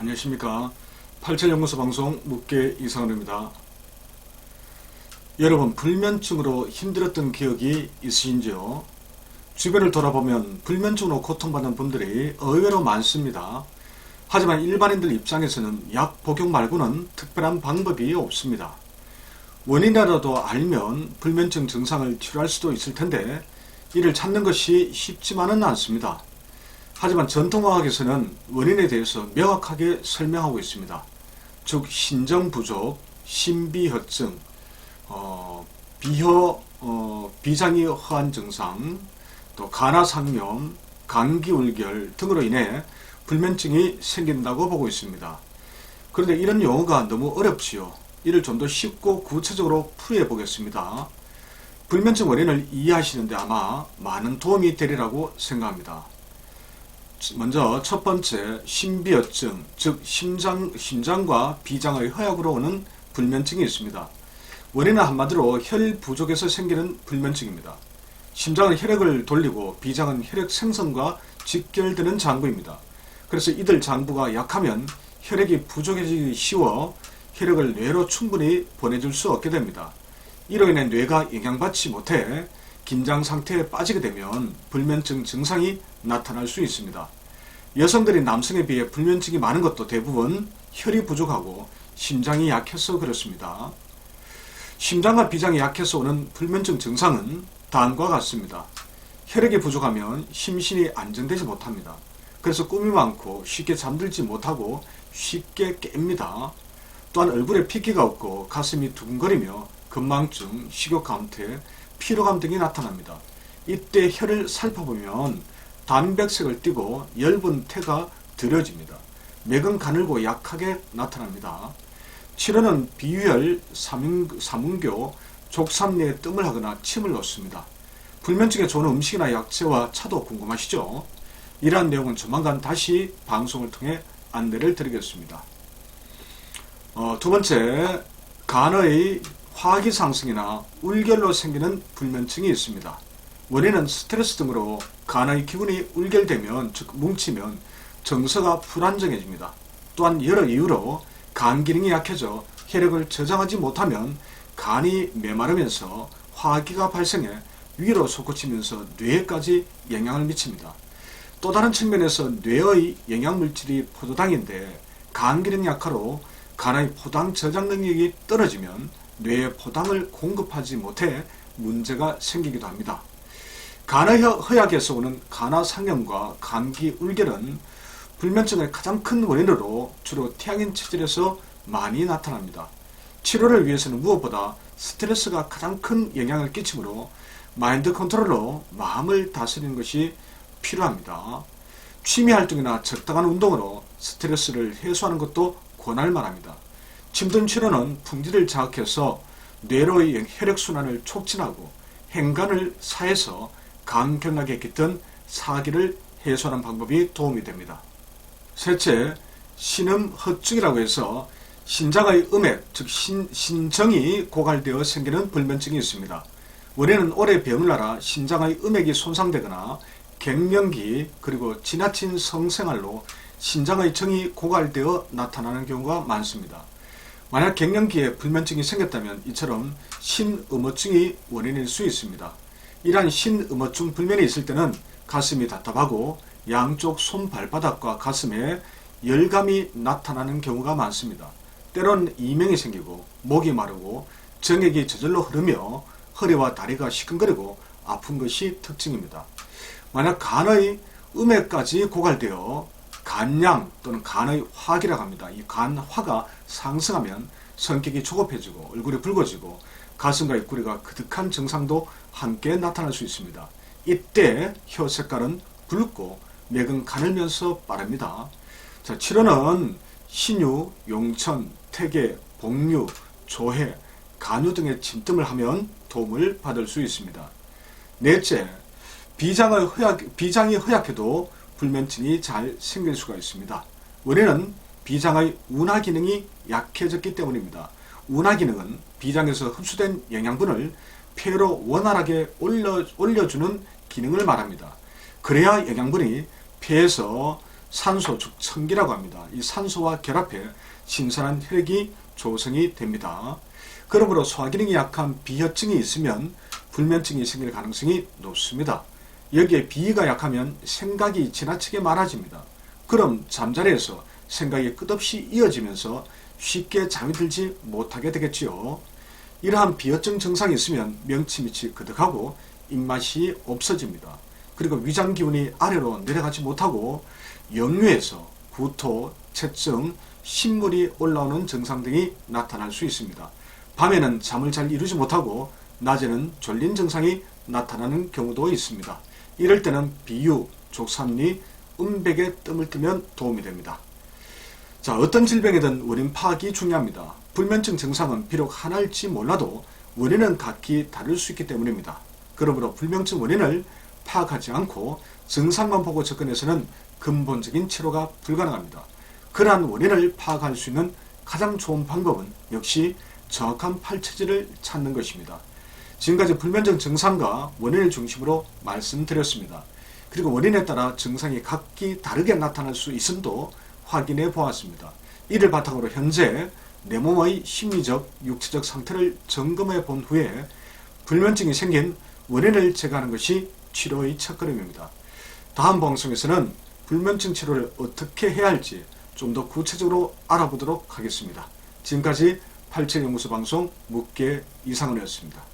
안녕하십니까. 87연구소 방송 묵계 이상은입니다. 여러분, 불면증으로 힘들었던 기억이 있으신지요? 주변을 돌아보면 불면증으로 고통받는 분들이 의외로 많습니다. 하지만 일반인들 입장에서는 약 복용 말고는 특별한 방법이 없습니다. 원인이라도 알면 불면증 증상을 치료할 수도 있을 텐데 이를 찾는 것이 쉽지만은 않습니다. 하지만 전통의학에서는 원인에 대해서 명확하게 설명하고 있습니다. 즉 신정부족, 신비혈증, 비장이 허한 증상, 또 간화상염, 감기울결 등으로 인해 불면증이 생긴다고 보고 있습니다. 그런데 이런 용어가 너무 어렵지요. 이를 좀 더 쉽고 구체적으로 풀이해 보겠습니다. 불면증 원인을 이해하시는데 아마 많은 도움이 되리라고 생각합니다. 먼저 첫 번째, 신비혈증, 즉 심장과 비장의 허약으로 오는 불면증이 있습니다. 원인은 한마디로 혈 부족에서 생기는 불면증입니다. 심장은 혈액을 돌리고 비장은 혈액 생성과 직결되는 장부입니다. 그래서 이들 장부가 약하면 혈액이 부족해지기 쉬워 혈액을 뇌로 충분히 보내줄 수 없게 됩니다. 이로 인해 뇌가 영향받지 못해 긴장 상태에 빠지게 되면 불면증 증상이 나타날 수 있습니다. 여성들이 남성에 비해 불면증이 많은 것도 대부분 혈이 부족하고 심장이 약해서 그렇습니다. 심장과 비장이 약해서 오는 불면증 증상은 다음과 같습니다. 혈액이 부족하면 심신이 안정되지 못합니다. 그래서 꿈이 많고 쉽게 잠들지 못하고 쉽게 깹니다. 또한 얼굴에 핏기가 없고 가슴이 두근거리며 건망증, 식욕감퇴, 피로감 등이 나타납니다. 이때 혈을 살펴보면 단백색을 띠고 엷은 태가 드려집니다. 맥은 가늘고 약하게 나타납니다. 치료는 비위혈, 삼은교, 족삼리에 뜸을 하거나 침을 놓습니다. 불면증에 좋은 음식이나 약재와 차도 궁금하시죠? 이러한 내용은 조만간 다시 방송을 통해 안내를 드리겠습니다. 두 번째, 간의 화기 상승이나 울결로 생기는 불면증이 있습니다. 원인은 스트레스 등으로 간의 기운이 울결되면, 즉 뭉치면 정서가 불안정해집니다. 또한 여러 이유로 간 기능이 약해져 혈액을 저장하지 못하면 간이 메마르면서 화기가 발생해 위로 솟구치면서 뇌에까지 영향을 미칩니다. 또 다른 측면에서 뇌의 영양물질이 포도당인데 간 기능 약화로 간의 포당 저장 능력이 떨어지면 뇌에 포당을 공급하지 못해 문제가 생기기도 합니다. 간의 허약에서 오는 간화상염과 감기울결은 불면증의 가장 큰 원인으로 주로 태양인 체질에서 많이 나타납니다. 치료를 위해서는 무엇보다 스트레스가 가장 큰 영향을 끼치므로 마인드 컨트롤로 마음을 다스리는 것이 필요합니다. 취미활동이나 적당한 운동으로 스트레스를 해소하는 것도 권할 만합니다. 침든 치료는 풍지를 자극해서 뇌로의 혈액순환을 촉진하고 행간을 사해서 간경락에 깃든 사기를 해소하는 방법이 도움이 됩니다. 셋째, 신음허증이라고 해서 신장의 음액, 즉 신정이 고갈되어 생기는 불면증이 있습니다. 원인은 오래 병을 앓아 신장의 음액이 손상되거나 갱년기 그리고 지나친 성생활로 신장의 정이 고갈되어 나타나는 경우가 많습니다. 만약 갱년기에 불면증이 생겼다면 이처럼 신음어증이 원인일 수 있습니다. 이러한 신음어증 불면이 있을 때는 가슴이 답답하고 양쪽 손발바닥과 가슴에 열감이 나타나는 경우가 많습니다. 때로는 이명이 생기고 목이 마르고 정액이 저절로 흐르며 허리와 다리가 시큰거리고 아픈 것이 특징입니다. 만약 간의 음액까지 고갈되어 간양 또는 간의 화기라고 합니다. 이 간화가 상승하면 성격이 조급해지고 얼굴이 붉어지고 가슴과 입꼬리가 그득한 증상도 함께 나타날 수 있습니다. 이때 혀 색깔은 붉고 맥은 가늘면서 빠릅니다. 자, 치료는 신유, 용천, 태계, 복류, 조해, 간유 등의 진뜸을 하면 도움을 받을 수 있습니다. 넷째, 비장이 허약해도 불면증이 잘 생길 수가 있습니다. 원인은 비장의 운하 기능이 약해졌기 때문입니다. 운하 기능은 비장에서 흡수된 영양분을 폐로 원활하게 올려주는 기능을 말합니다. 그래야 영양분이 폐에서 산소 축천기라고 합니다. 이 산소와 결합해 신선한 혈액이 조성이 됩니다. 그러므로 소화기능이 약한 비혈증이 있으면 불면증이 생길 가능성이 높습니다. 여기에 비위가 약하면 생각이 지나치게 많아집니다. 그럼 잠자리에서 생각이 끝없이 이어지면서 쉽게 잠이 들지 못하게 되겠지요. 이러한 비혈증 증상이 있으면 명치밑이 그득하고 입맛이 없어집니다. 그리고 위장 기운이 아래로 내려가지 못하고 역류에서 구토, 체증, 신물이 올라오는 증상 등이 나타날 수 있습니다. 밤에는 잠을 잘 이루지 못하고 낮에는 졸린 증상이 나타나는 경우도 있습니다. 이럴 때는 비유, 족삼리, 음백에 뜸을 뜨면 도움이 됩니다. 자, 어떤 질병이든 원인 파악이 중요합니다. 불면증 증상은 비록 하나일지 몰라도 원인은 각기 다를 수 있기 때문입니다. 그러므로 불면증 원인을 파악하지 않고 증상만 보고 접근해서는 근본적인 치료가 불가능합니다. 그러한 원인을 파악할 수 있는 가장 좋은 방법은 역시 정확한 팔체질을 찾는 것입니다. 지금까지 불면증 증상과 원인을 중심으로 말씀드렸습니다. 그리고 원인에 따라 증상이 각기 다르게 나타날 수 있음도 확인해 보았습니다. 이를 바탕으로 현재 내 몸의 심리적, 육체적 상태를 점검해 본 후에 불면증이 생긴 원인을 제거하는 것이 치료의 첫걸음입니다. 다음 방송에서는 불면증 치료를 어떻게 해야 할지 좀 더 구체적으로 알아보도록 하겠습니다. 지금까지 팔체연구소 방송 묻게 이상은이었습니다.